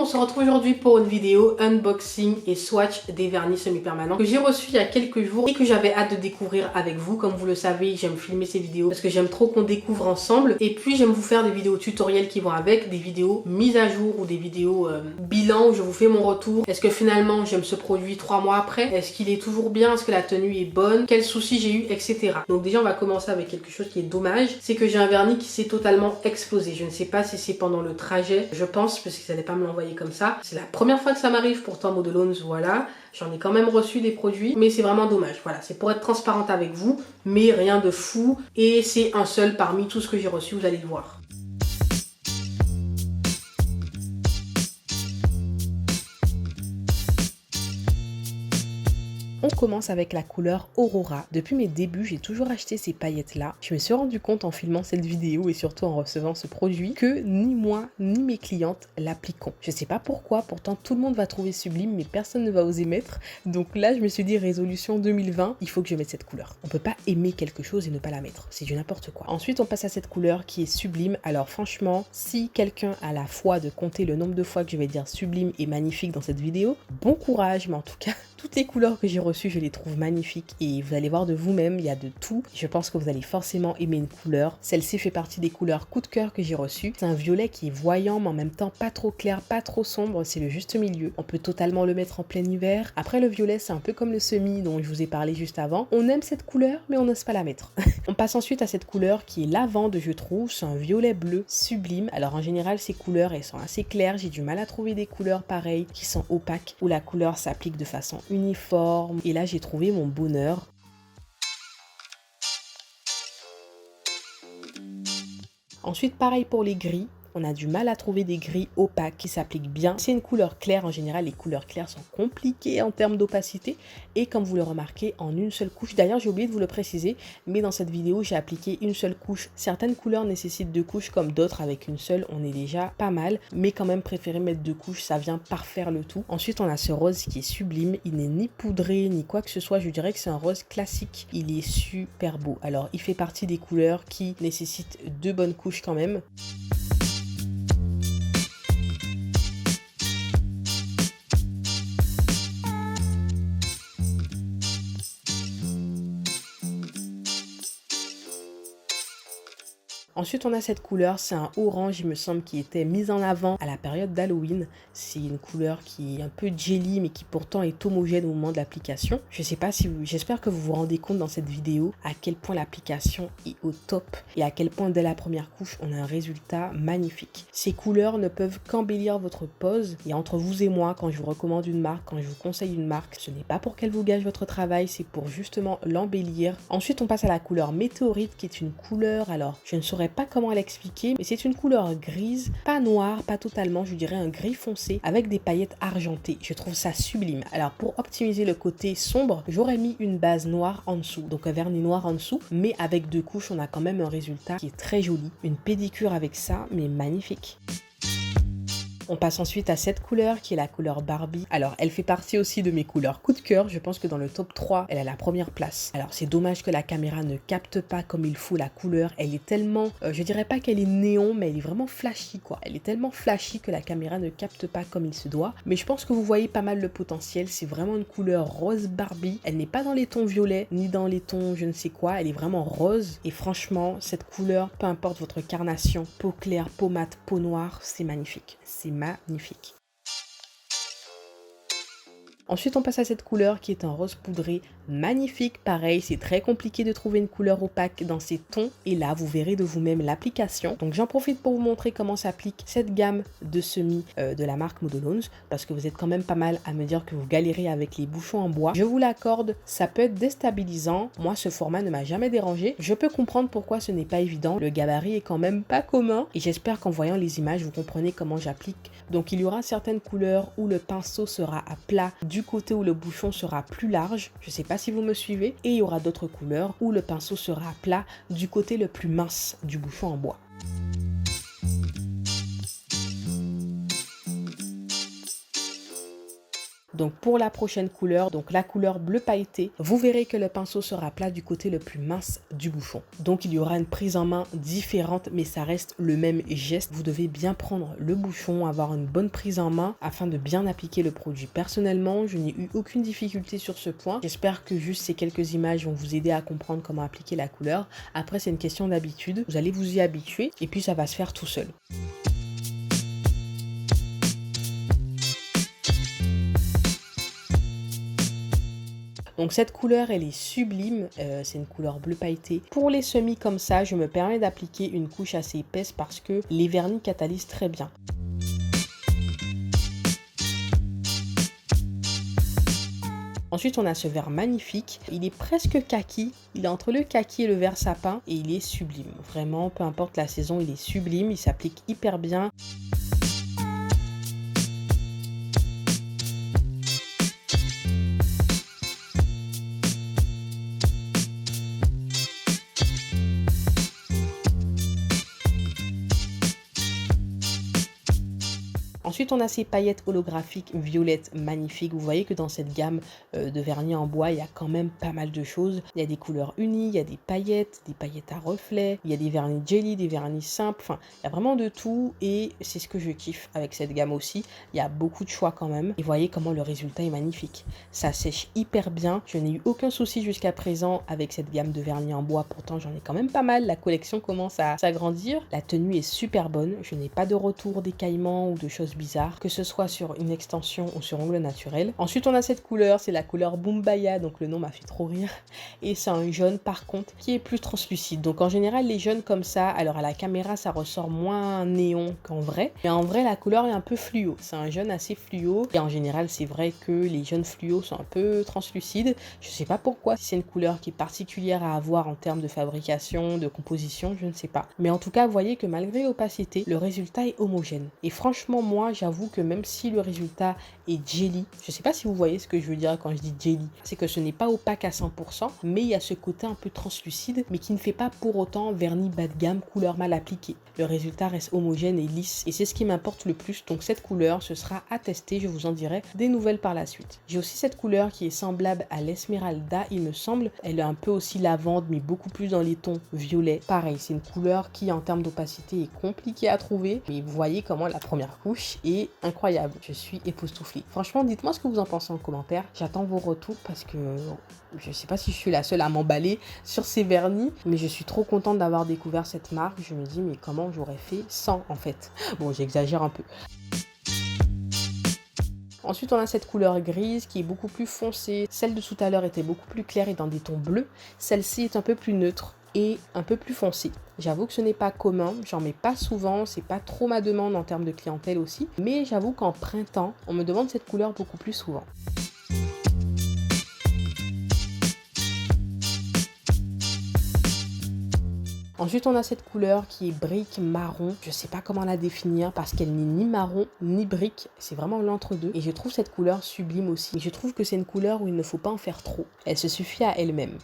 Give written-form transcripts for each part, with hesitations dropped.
on se retrouve aujourd'hui pour une vidéo unboxing et swatch des vernis semi-permanents que j'ai reçu il y a quelques jours et que j'avais hâte de découvrir avec vous. Comme vous le savez, j'aime filmer ces vidéos parce que j'aime trop qu'on découvre ensemble, et puis j'aime vous faire des vidéos tutoriels qui vont avec, des vidéos mises à jour ou des vidéos bilan où je vous fais mon retour. Est-ce que finalement j'aime ce produit 3 mois après? Est-ce qu'il est toujours bien? Est-ce que la tenue est bonne? Quels soucis j'ai eu, etc. Donc déjà on va commencer avec quelque chose qui est dommage, c'est que j'ai un vernis qui s'est totalement explosé. Je ne sais pas si c'est pendant le trajet, je pense, parce qu'ils n'allaient pas me l'envoyer comme ça. C'est la première fois que ça m'arrive, pourtant Modelones, voilà. J'en ai quand même reçu des produits, mais c'est vraiment dommage. Voilà, c'est pour être transparente avec vous, mais rien de fou. Et c'est un seul parmi tout ce que j'ai reçu, vous allez le voir. On commence avec la couleur Aurora. Depuis mes débuts, j'ai toujours acheté ces paillettes-là. Je me suis rendu compte en filmant cette vidéo et surtout en recevant ce produit que ni moi ni mes clientes l'appliquons. Je sais pas pourquoi, pourtant tout le monde va trouver sublime, mais personne ne va oser mettre. Donc là, je me suis dit résolution 2020, il faut que je mette cette couleur. On peut pas aimer quelque chose et ne pas la mettre. C'est du n'importe quoi. Ensuite, on passe à cette couleur qui est sublime. Alors franchement, si quelqu'un a la foi de compter le nombre de fois que je vais dire sublime et magnifique dans cette vidéo, bon courage, mais en tout cas, toutes les couleurs que j'ai reçues, je les trouve magnifiques et vous allez voir de vous-même, il y a de tout. Je pense que vous allez forcément aimer une couleur. Celle-ci fait partie des couleurs coup de cœur que j'ai reçues. C'est un violet qui est voyant mais en même temps pas trop clair, pas trop sombre, c'est le juste milieu. On peut totalement le mettre en plein hiver. Après, le violet, c'est un peu comme le semi dont je vous ai parlé juste avant. On aime cette couleur mais on n'ose pas la mettre. On passe ensuite à cette couleur qui est lavande, je trouve. C'est un violet bleu sublime. Alors en général, ces couleurs, elles sont assez claires. J'ai du mal à trouver des couleurs pareilles qui sont opaques, où la couleur s'applique de façon uniforme. Et là, j'ai trouvé mon bonheur. Ensuite, pareil pour les gris. On a du mal à trouver des gris opaques qui s'appliquent bien. C'est une couleur claire. En général, les couleurs claires sont compliquées en termes d'opacité. Et comme vous le remarquez, en une seule couche. D'ailleurs, j'ai oublié de vous le préciser, mais dans cette vidéo, j'ai appliqué une seule couche. Certaines couleurs nécessitent 2 couches, comme d'autres avec une seule. On est déjà pas mal, mais quand même préférer mettre 2 couches, ça vient parfaire le tout. Ensuite, on a ce rose qui est sublime. Il n'est ni poudré, ni quoi que ce soit. Je dirais que c'est un rose classique. Il est super beau. Alors, il fait partie des couleurs qui nécessitent 2 bonnes couches quand même. Ensuite, on a cette couleur, c'est un orange, il me semble, qui était mise en avant à la période d'Halloween. C'est une couleur qui est un peu jelly, mais qui pourtant est homogène au moment de l'application. Je sais pas si vous... J'espère que vous vous rendez compte dans cette vidéo à quel point l'application est au top et à quel point dès la première couche, on a un résultat magnifique. Ces couleurs ne peuvent qu'embellir votre pose. Et entre vous et moi, quand je vous recommande une marque, quand je vous conseille une marque, ce n'est pas pour qu'elle vous gâche votre travail, c'est pour justement l'embellir. Ensuite, on passe à la couleur météorite, qui est une couleur, alors je ne saurais pas comment l'expliquer, mais c'est une couleur grise, pas noire, pas totalement, je dirais un gris foncé avec des paillettes argentées. Je trouve ça sublime. Alors pour optimiser le côté sombre, j'aurais mis une base noire en dessous, donc un vernis noir en dessous, mais avec 2 couches, on a quand même un résultat qui est très joli. Une pédicure avec ça, mais magnifique. On passe ensuite à cette couleur qui est la couleur Barbie. Alors, elle fait partie aussi de mes couleurs coup de cœur. Je pense que dans le top 3, elle a la première place. Alors, c'est dommage que la caméra ne capte pas comme il faut la couleur. Elle est tellement, je dirais pas qu'elle est néon, mais elle est vraiment flashy, quoi. Elle est tellement flashy que la caméra ne capte pas comme il se doit. Mais je pense que vous voyez pas mal le potentiel. C'est vraiment une couleur rose Barbie. Elle n'est pas dans les tons violets, ni dans les tons je ne sais quoi. Elle est vraiment rose. Et franchement, cette couleur, peu importe votre carnation, peau claire, peau mate, peau noire, c'est magnifique. C'est magnifique. Ensuite, on passe à cette couleur qui est un rose poudré magnifique. Pareil, c'est très compliqué de trouver une couleur opaque dans ces tons. Et là, vous verrez de vous-même l'application. Donc, j'en profite pour vous montrer comment s'applique cette gamme de semis de la marque Modelones. Parce que vous êtes quand même pas mal à me dire que vous galérez avec les bouchons en bois. Je vous l'accorde, ça peut être déstabilisant. Moi, ce format ne m'a jamais dérangé. Je peux comprendre pourquoi ce n'est pas évident. Le gabarit est quand même pas commun. Et j'espère qu'en voyant les images, vous comprenez comment j'applique. Donc, il y aura certaines couleurs où le pinceau sera à plat du côté où le bouchon sera plus large, je sais pas si vous me suivez, et il y aura d'autres couleurs où le pinceau sera plat du côté le plus mince du bouchon en bois. Donc pour la prochaine couleur, donc la couleur bleu pailleté, vous verrez que le pinceau sera plat du côté le plus mince du bouchon. Donc il y aura une prise en main différente, mais ça reste le même geste. Vous devez bien prendre le bouchon, avoir une bonne prise en main afin de bien appliquer le produit. Personnellement, je n'ai eu aucune difficulté sur ce point. J'espère que juste ces quelques images vont vous aider à comprendre comment appliquer la couleur. Après, c'est une question d'habitude. Vous allez vous y habituer et puis ça va se faire tout seul. Donc cette couleur, elle est sublime, c'est une couleur bleu pailleté. Pour les semis comme ça, je me permets d'appliquer une couche assez épaisse parce que les vernis catalysent très bien. Ensuite, on a ce vert magnifique. Il est presque kaki. Il est entre le kaki et le vert sapin et il est sublime. Vraiment, peu importe la saison, il est sublime. Il s'applique hyper bien. Ensuite, on a ces paillettes holographiques violettes magnifiques. Vous voyez que dans cette gamme de vernis en bois, il y a quand même pas mal de choses. Il y a des couleurs unies, il y a des paillettes à reflets, il y a des vernis jelly, des vernis simples. Enfin, il y a vraiment de tout et c'est ce que je kiffe avec cette gamme aussi. Il y a beaucoup de choix quand même. Et voyez comment le résultat est magnifique. Ça sèche hyper bien. Je n'ai eu aucun souci jusqu'à présent avec cette gamme de vernis en bois. Pourtant, j'en ai quand même pas mal. La collection commence à s'agrandir. La tenue est super bonne. Je n'ai pas de retour d'écaillement ou de choses bizarre, que ce soit sur une extension ou sur ongle naturel. Ensuite, on a cette couleur, c'est la couleur Bumbaya, donc le nom m'a fait trop rire. Et c'est un jaune par contre qui est plus translucide. Donc en général, les jaunes comme ça, alors à la caméra, ça ressort moins néon qu'en vrai. Mais en vrai, la couleur est un peu fluo. C'est un jaune assez fluo. Et en général, c'est vrai que les jaunes fluo sont un peu translucides. Je sais pas pourquoi, si c'est une couleur qui est particulière à avoir en termes de fabrication, de composition, je ne sais pas. Mais en tout cas, vous voyez que malgré l'opacité, le résultat est homogène. Et franchement, moi, j'avoue que même si le résultat est jelly, je sais pas si vous voyez ce que je veux dire quand je dis jelly, c'est que ce n'est pas opaque à 100%, mais il y a ce côté un peu translucide, mais qui ne fait pas pour autant vernis bas de gamme, couleur mal appliquée. Le résultat reste homogène et lisse, et c'est ce qui m'importe le plus. Donc cette couleur, ce sera à tester, je vous en dirai des nouvelles par la suite. J'ai aussi cette couleur qui est semblable à l'Esmeralda, il me semble. Elle est un peu aussi lavande, mais beaucoup plus dans les tons violets. Pareil, c'est une couleur qui, en termes d'opacité, est compliquée à trouver, mais vous voyez comment la première couche est incroyable. Je suis époustouflée. Franchement, dites-moi ce que vous en pensez en commentaire. J'attends vos retours parce que je sais pas si je suis la seule à m'emballer sur ces vernis, mais je suis trop contente d'avoir découvert cette marque. Je me dis, mais comment j'aurais fait sans en fait. Bon, j'exagère un peu. Ensuite, on a cette couleur grise qui est beaucoup plus foncée. Celle de tout à l'heure était beaucoup plus claire et dans des tons bleus. Celle-ci est un peu plus neutre et un peu plus foncé. J'avoue que ce n'est pas commun, j'en mets pas souvent, c'est pas trop ma demande en termes de clientèle aussi, mais j'avoue qu'en printemps, on me demande cette couleur beaucoup plus souvent. Ensuite, on a cette couleur qui est brique marron. Je sais pas comment la définir parce qu'elle n'est ni marron ni brique. C'est vraiment l'entre-deux. Et je trouve cette couleur sublime aussi. Et je trouve que c'est une couleur où il ne faut pas en faire trop. Elle se suffit à elle-même.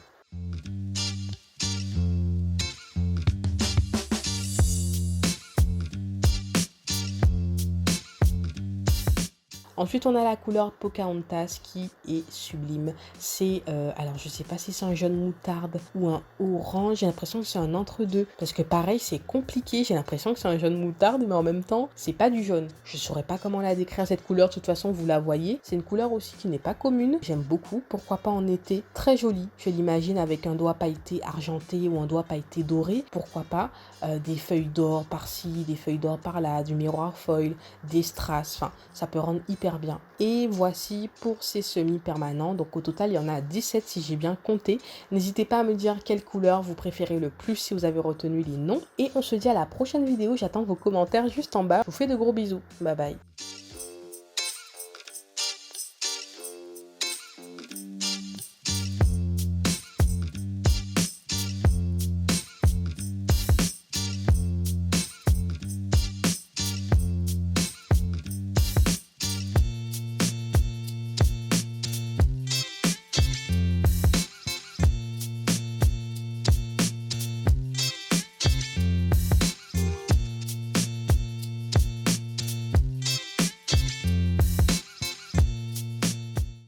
Ensuite, on a la couleur Pocahontas qui est sublime. C'est, alors je sais pas si c'est un jaune moutarde ou un orange. J'ai l'impression que c'est un entre-deux. Parce que pareil, c'est compliqué. J'ai l'impression que c'est un jaune moutarde, mais en même temps, c'est pas du jaune. Je saurais pas comment la décrire cette couleur. De toute façon, vous la voyez. C'est une couleur aussi qui n'est pas commune. J'aime beaucoup. Pourquoi pas en été. Très jolie. Je l'imagine avec un doigt pailleté argenté ou un doigt pailleté doré. Pourquoi pas. Des feuilles d'or par-ci, des feuilles d'or par-là, du miroir foil, des strass. Enfin, ça peut rendre hyper bien. Et voici pour ces semis permanents. Donc au total, il y en a 17 si j'ai bien compté. N'hésitez pas à me dire quelle couleur vous préférez le plus si vous avez retenu les noms. Et on se dit à la prochaine vidéo. J'attends vos commentaires juste en bas. Je vous fais de gros bisous. Bye bye.